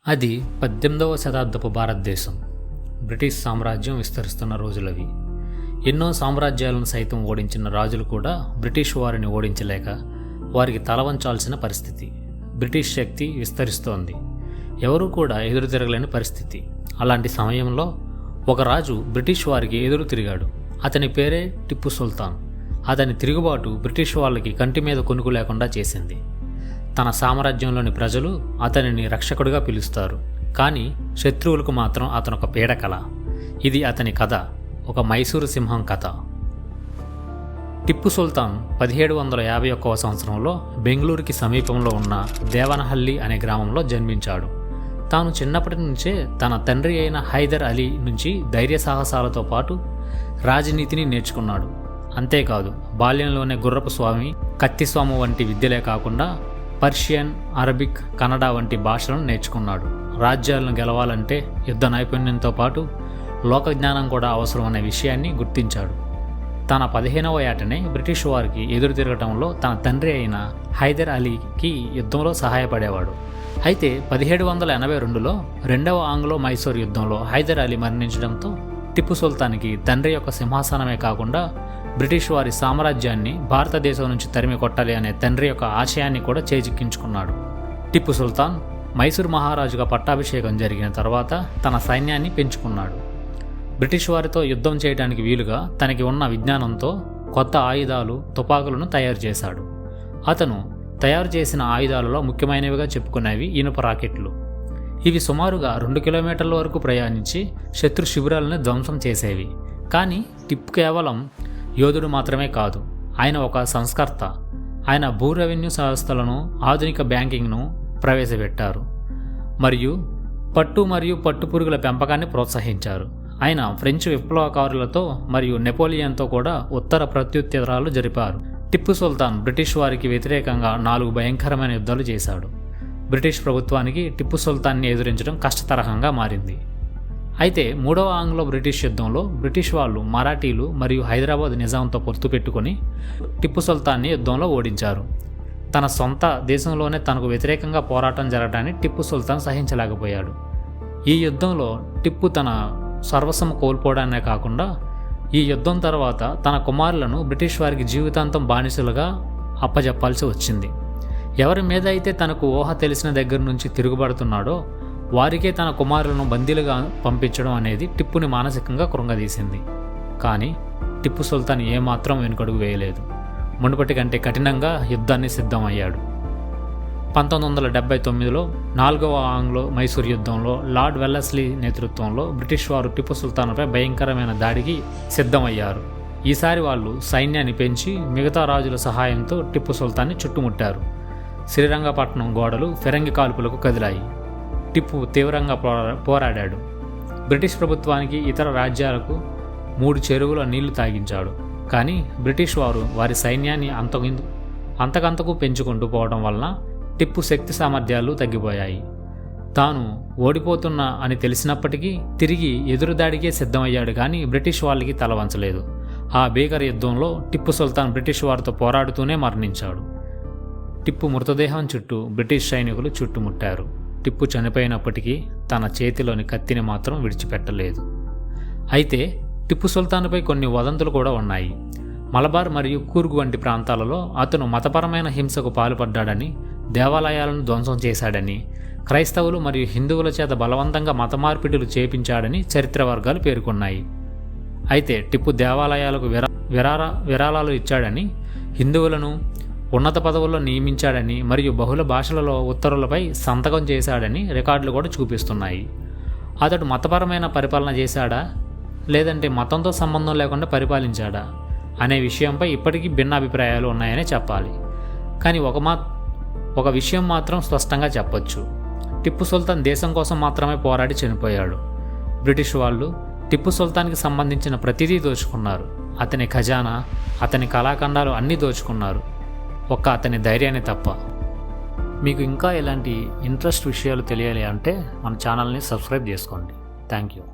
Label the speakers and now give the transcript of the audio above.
Speaker 1: అది 18వ శతాబ్దపు భారతదేశం. బ్రిటిష్ సామ్రాజ్యం విస్తరిస్తున్న రోజులవి. ఎన్నో సామ్రాజ్యాలను సైతం ఓడించిన రాజులు కూడా బ్రిటిష్ వారిని ఓడించలేక వారికి తలవంచాల్సిన పరిస్థితి. బ్రిటిష్ శక్తి విస్తరిస్తోంది. ఎవరూ కూడా ఎదురు తిరగలేని పరిస్థితి. అలాంటి సమయంలో ఒక రాజు బ్రిటిష్ వారికి ఎదురు తిరిగాడు. అతని పేరే టిప్పు సుల్తాన్. అతని తిరుగుబాటు బ్రిటిష్ వాళ్ళకి కంటి మీద కొనుకు లేకుండా చేసింది. తన సామ్రాజ్యంలోని ప్రజలు అతనిని రక్షకుడిగా పిలుస్తారు. కానీ శత్రువులకు మాత్రం అతనొక పీడకల. ఇది అతని కథ, ఒక మైసూరు సింహం కథ. టిప్పు సుల్తాన్ 1751వ సంవత్సరంలో బెంగళూరుకి సమీపంలో ఉన్న దేవనహల్లి అనే గ్రామంలో జన్మించాడు. తాను చిన్నప్పటి నుంచే తన తండ్రి అయిన హైదర్ అలీ నుంచి ధైర్య సాహసాలతో పాటు రాజనీతిని నేర్చుకున్నాడు. అంతేకాదు, బాల్యంలోనే గుర్రపు స్వామి, కత్తిస్వామి వంటి విద్యలే కాకుండా పర్షియన్, అరబిక్, కన్నడ వంటి భాషలను నేర్చుకున్నాడు. రాజ్యాలను గెలవాలంటే యుద్ధ నైపుణ్యంతో పాటు లోకజ్ఞానం కూడా అవసరం అనే విషయాన్ని గుర్తించాడు. తన 15వ ఏటనే బ్రిటిష్ వారికి ఎదురు తిరగటంలో తన తండ్రి అయిన హైదర్ అలీకి యుద్ధంలో సహాయపడేవాడు. అయితే 1782లో రెండవ ఆంగ్లో మైసూర్ యుద్ధంలో హైదర్ అలీ మరణించడంతో టిప్పు సుల్తాన్కి తండ్రి యొక్క సింహాసనమే కాకుండా బ్రిటిష్ వారి సామ్రాజ్యాన్ని భారతదేశం నుంచి తరిమి కొట్టాలి అనే తండ్రి యొక్క ఆశయాన్ని కూడా చేజిక్కించుకున్నాడు. టిప్పు సుల్తాన్ మైసూర్ మహారాజుగా పట్టాభిషేకం జరిగిన తర్వాత తన సైన్యాన్ని పెంచుకున్నాడు. బ్రిటిష్ వారితో యుద్ధం చేయడానికి వీలుగా తనకి ఉన్న విజ్ఞానంతో కొత్త ఆయుధాలు, తుపాకులను తయారు చేశాడు. అతను తయారు చేసిన ఆయుధాలలో ముఖ్యమైనవిగా చెప్పుకునేవి ఇనుప రాకెట్లు. ఇవి సుమారుగా 2 కిలోమీటర్ల వరకు ప్రయాణించి శత్రు శిబిరాలను ధ్వంసం చేసేవి. కానీ టిప్పు కేవలం యోధుడు మాత్రమే కాదు, ఆయన ఒక సంస్కర్త. ఆయన భూ రెవెన్యూ వ్యవస్థలను, ఆధునిక బ్యాంకింగ్ను ప్రవేశపెట్టారు మరియు పట్టుపురుగుల పెంపకాన్ని ప్రోత్సహించారు. ఆయన ఫ్రెంచ్ విప్లవకారులతో మరియు నెపోలియన్తో కూడా ఉత్తర ప్రత్యుత్తరాలు జరిపారు. టిప్పు సుల్తాన్ బ్రిటిష్ వారికి వ్యతిరేకంగా 4 భయంకరమైన యుద్ధాలు చేశాడు. బ్రిటిష్ ప్రభుత్వానికి టిప్పు సుల్తాన్ని ఎదురించడం కష్టతరహంగా మారింది. అయితే 3వ ఆంగ్లో బ్రిటిష్ యుద్ధంలో బ్రిటిష్ వాళ్ళు మరాఠీలు మరియు హైదరాబాద్ నిజాంతో పొత్తు పెట్టుకుని టిప్పు సుల్తాన్ని యుద్ధంలో ఓడించారు. తన సొంత దేశంలోనే తనకు వ్యతిరేకంగా పోరాటం జరగడాన్ని టిప్పు సుల్తాన్ సహించలేకపోయాడు. ఈ యుద్ధంలో టిప్పు తన సర్వస్వం కోల్పోవడానే కాకుండా ఈ యుద్ధం తర్వాత తన కుమారులను బ్రిటిష్ వారికి జీవితాంతం బానిసలుగా అప్పజెప్పాల్సి వచ్చింది. ఎవరి మీద అయితే తనకు ఊహ తెలిసిన దగ్గర నుంచి తిరుగుబడుతున్నాడో వారికే తన కుమారులను బందీలుగా పంపించడం అనేది టిప్పుని మానసికంగా కృంగదీసింది. కానీ టిప్పు సుల్తాన్ ఏమాత్రం వెనుకడుగు వేయలేదు. మునుపటి కంటే కఠినంగా యుద్ధాన్ని సిద్ధమయ్యాడు. 1979లో 4వ ఆంగ్లో మైసూర్ యుద్ధంలో లార్డ్ వెల్లస్లీ నేతృత్వంలో బ్రిటిష్ వారు టిప్పు సుల్తాన్పై భయంకరమైన దాడికి సిద్ధమయ్యారు. ఈసారి వాళ్ళు సైన్యాన్ని పెంచి మిగతా రాజుల సహాయంతో టిప్పు సుల్తాన్ని చుట్టుముట్టారు. శ్రీరంగపట్నం గోడలు ఫిరంగి కాల్పులకు కదిలాయి. టిప్పు తీవ్రంగా పోరాడాడు. బ్రిటిష్ ప్రభుత్వానికి, ఇతర రాజ్యాలకు 3 చెరువుల నీళ్లు తాగించాడు. కానీ బ్రిటిష్ వారు వారి సైన్యాన్ని అంతకంతకు పెంచుకుంటూ పోవడం వలన టిప్పు శక్తి సామర్థ్యాలు తగ్గిపోయాయి. తాను ఓడిపోతున్నా అని తెలిసినప్పటికీ తిరిగి ఎదురుదాడికే సిద్ధమయ్యాడు. కానీ బ్రిటిష్ వాళ్ళకి తల వంచలేదు. ఆ భీకర యుద్ధంలో టిప్పు సుల్తాన్ బ్రిటిష్ వారితో పోరాడుతూనే మరణించాడు. టిప్పు మృతదేహం చుట్టూ బ్రిటిష్ సైనికులు చుట్టుముట్టారు. టిప్పు చనిపోయినప్పటికీ తన చేతిలోని కత్తిని మాత్రం విడిచిపెట్టలేదు. అయితే టిప్పు సుల్తాన్పై కొన్ని వదంతులు కూడా ఉన్నాయి. మలబార్ మరియు కూర్గ్ వంటి ప్రాంతాలలో అతను మతపరమైన హింసకు పాల్పడ్డాడని, దేవాలయాలను ధ్వంసం చేశాడని, క్రైస్తవులు మరియు హిందువుల చేత బలవంతంగా మత మార్పిడులు చేపించాడని చరిత్ర వర్గాలు పేర్కొన్నాయి. అయితే టిప్పు దేవాలయాలకు విరాళాలు ఇచ్చాడని, హిందువులను ఉన్నత పదవుల్లో నియమించాడని మరియు బహుళ భాషలలో ఉత్తర్వులపై సంతకం చేశాడని రికార్డులు కూడా చూపిస్తున్నాయి. అతడు మతపరమైన పరిపాలన చేశాడా, లేదంటే మతంతో సంబంధం లేకుండా పరిపాలించాడా అనే విషయంపై ఇప్పటికీ భిన్నాభిప్రాయాలు ఉన్నాయనే చెప్పాలి. కానీ ఒక విషయం మాత్రం స్పష్టంగా చెప్పొచ్చు. టిప్పు సుల్తాన్ దేశం కోసం మాత్రమే పోరాడి చనిపోయాడు. బ్రిటిష్ వాళ్ళు టిప్పు సుల్తాన్కి సంబంధించిన ప్రతిదీ దోచుకున్నారు. అతని ఖజానా, అతని కళాఖండాలు అన్నీ దోచుకున్నారు, ఒక్క అతని ధైర్యాన్ని తప్ప. మీకు ఇంకా ఇలాంటి ఇంట్రెస్ట్ విషయాలు తెలియాలి అంటే మన ఛానల్ని సబ్స్క్రైబ్ చేసుకోండి. Thank you.